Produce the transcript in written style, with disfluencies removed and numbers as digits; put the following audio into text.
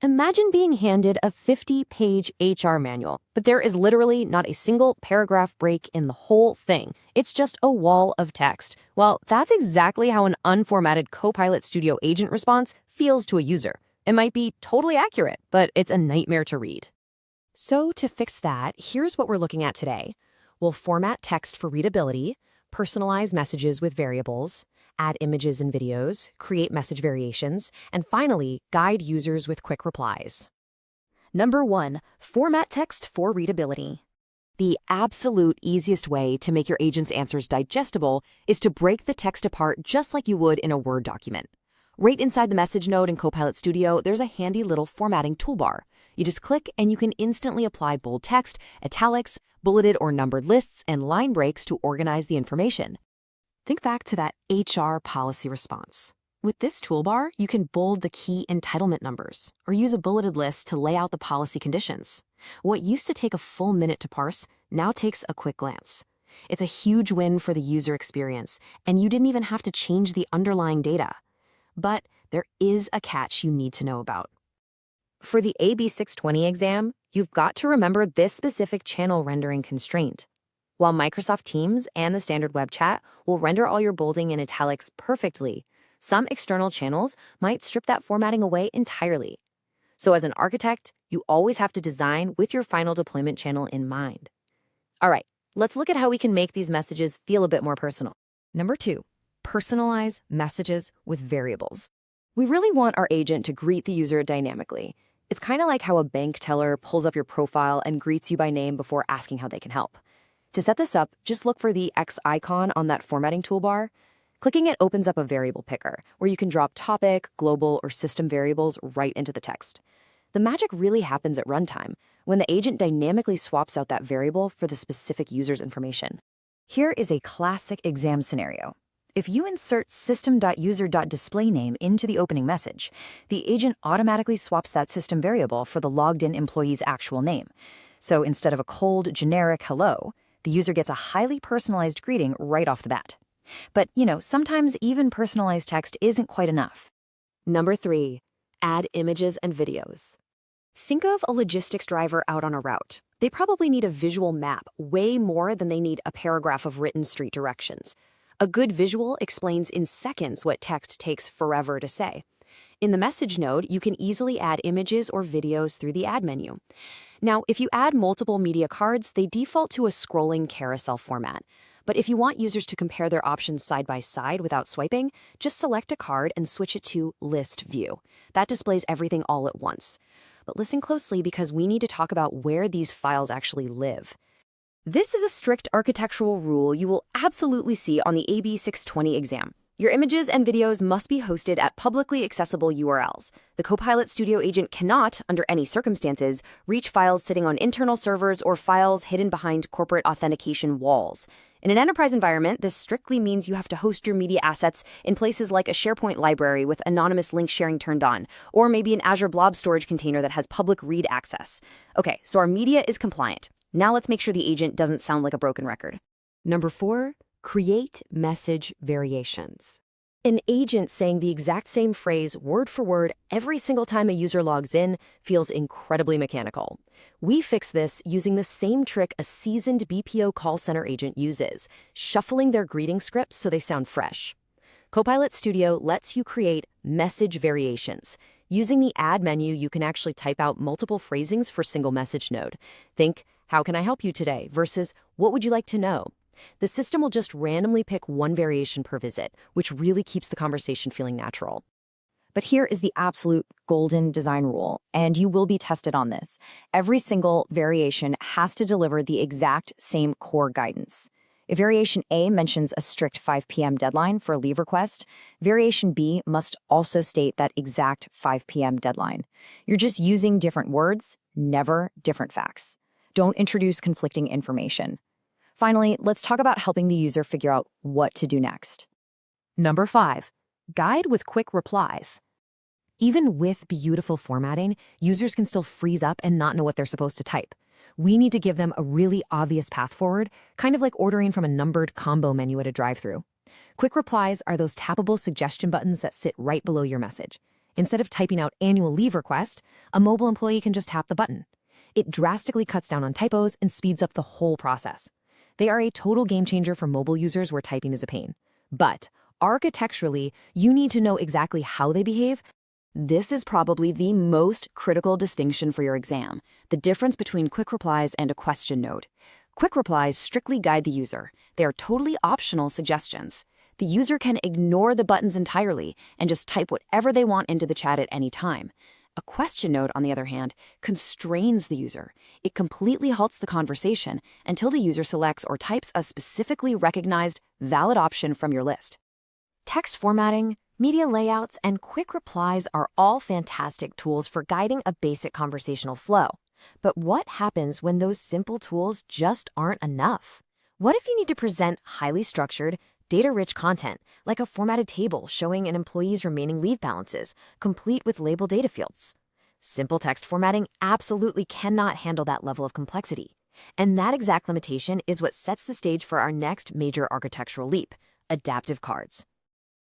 Imagine being handed a 50-page HR manual, but there is literally not a single paragraph break in the whole thing. It's just a wall of text. Well, that's exactly how an unformatted Copilot Studio agent response feels to a user. It might be totally accurate, but it's a nightmare to read. So to fix that, here's what we're looking at today. We'll format text for readability, personalize messages with variables, add images and videos, create message variations, and finally, guide users with quick replies. Number 1, format text for readability. The absolute easiest way to make your agent's answers digestible is to break the text apart just like you would in a Word document. Right inside the message node in Copilot Studio, there's a handy little formatting toolbar. You just click and you can instantly apply bold text, italics, bulleted or numbered lists, and line breaks to organize the information. Think back to that HR policy response. With this toolbar, you can bold the key entitlement numbers or use a bulleted list to lay out the policy conditions. What used to take a full minute to parse now takes a quick glance. It's a huge win for the user experience, and you didn't even have to change the underlying data. But there is a catch you need to know about. For the AB 620 exam, you've got to remember this specific channel rendering constraint. While Microsoft Teams and the standard web chat will render all your bolding and italics perfectly, some external channels might strip that formatting away entirely. So as an architect, you always have to design with your final deployment channel in mind. All right, let's look at how we can make these messages feel a bit more personal. Number 2, personalize messages with variables. We really want our agent to greet the user dynamically. It's kind of like how a bank teller pulls up your profile and greets you by name before asking how they can help. To set this up, just look for the X icon on that formatting toolbar. Clicking it opens up a variable picker, where you can drop topic, global, or system variables right into the text. The magic really happens at runtime, when the agent dynamically swaps out that variable for the specific user's information. Here is a classic exam scenario. If you insert system.user.displayname into the opening message, the agent automatically swaps that system variable for the logged-in employee's actual name. So instead of a cold, generic hello, the user gets a highly personalized greeting right off the bat. But, sometimes even personalized text isn't quite enough. Number 3, add images and videos. Think of a logistics driver out on a route. They probably need a visual map way more than they need a paragraph of written street directions. A good visual explains in seconds what text takes forever to say. In the message node, you can easily add images or videos through the add menu. Now, if you add multiple media cards, they default to a scrolling carousel format. But if you want users to compare their options side by side without swiping, just select a card and switch it to List View. That displays everything all at once. But listen closely because we need to talk about where these files actually live. This is a strict architectural rule you will absolutely see on the AB 620 exam. Your images and videos must be hosted at publicly accessible URLs. The Copilot Studio agent cannot, under any circumstances, reach files sitting on internal servers or files hidden behind corporate authentication walls. In an enterprise environment, this strictly means you have to host your media assets in places like a SharePoint library with anonymous link sharing turned on, or maybe an Azure Blob storage container that has public read access. Okay, so our media is compliant. Now let's make sure the agent doesn't sound like a broken record. Number 4, create message variations. An agent saying the exact same phrase word for word every single time a user logs in feels incredibly mechanical. We fix this using the same trick a seasoned BPO call center agent uses, shuffling their greeting scripts so they sound fresh. Copilot Studio lets you create message variations. Using the add menu, you can actually type out multiple phrasings for single message node. Think, "How can I help you today?" versus "What would you like to know?" The system will just randomly pick one variation per visit, which really keeps the conversation feeling natural. But here is the absolute golden design rule, and you will be tested on this. Every single variation has to deliver the exact same core guidance. If variation A mentions a strict 5 p.m. deadline for a leave request, variation B must also state that exact 5 p.m. deadline. You're just using different words, never different facts. Don't introduce conflicting information. Finally, let's talk about helping the user figure out what to do next. Number 5, guide with quick replies. Even with beautiful formatting, users can still freeze up and not know what they're supposed to type. We need to give them a really obvious path forward, kind of like ordering from a numbered combo menu at a drive-thru. Quick replies are those tappable suggestion buttons that sit right below your message. Instead of typing out annual leave request, a mobile employee can just tap the button. It drastically cuts down on typos and speeds up the whole process. They are a total game changer for mobile users where typing is a pain. But architecturally, you need to know exactly how they behave. This is probably the most critical distinction for your exam, the difference between quick replies and a question node. Quick replies strictly guide the user. They are totally optional suggestions. The user can ignore the buttons entirely and just type whatever they want into the chat at any time. A question node, on the other hand, constrains the user. It completely halts the conversation until the user selects or types a specifically recognized, valid option from your list. Text formatting, media layouts, and quick replies are all fantastic tools for guiding a basic conversational flow. But what happens when those simple tools just aren't enough? What if you need to present highly structured, data-rich content, like a formatted table showing an employee's remaining leave balances, complete with label data fields? Simple text formatting absolutely cannot handle that level of complexity. And that exact limitation is what sets the stage for our next major architectural leap: adaptive cards.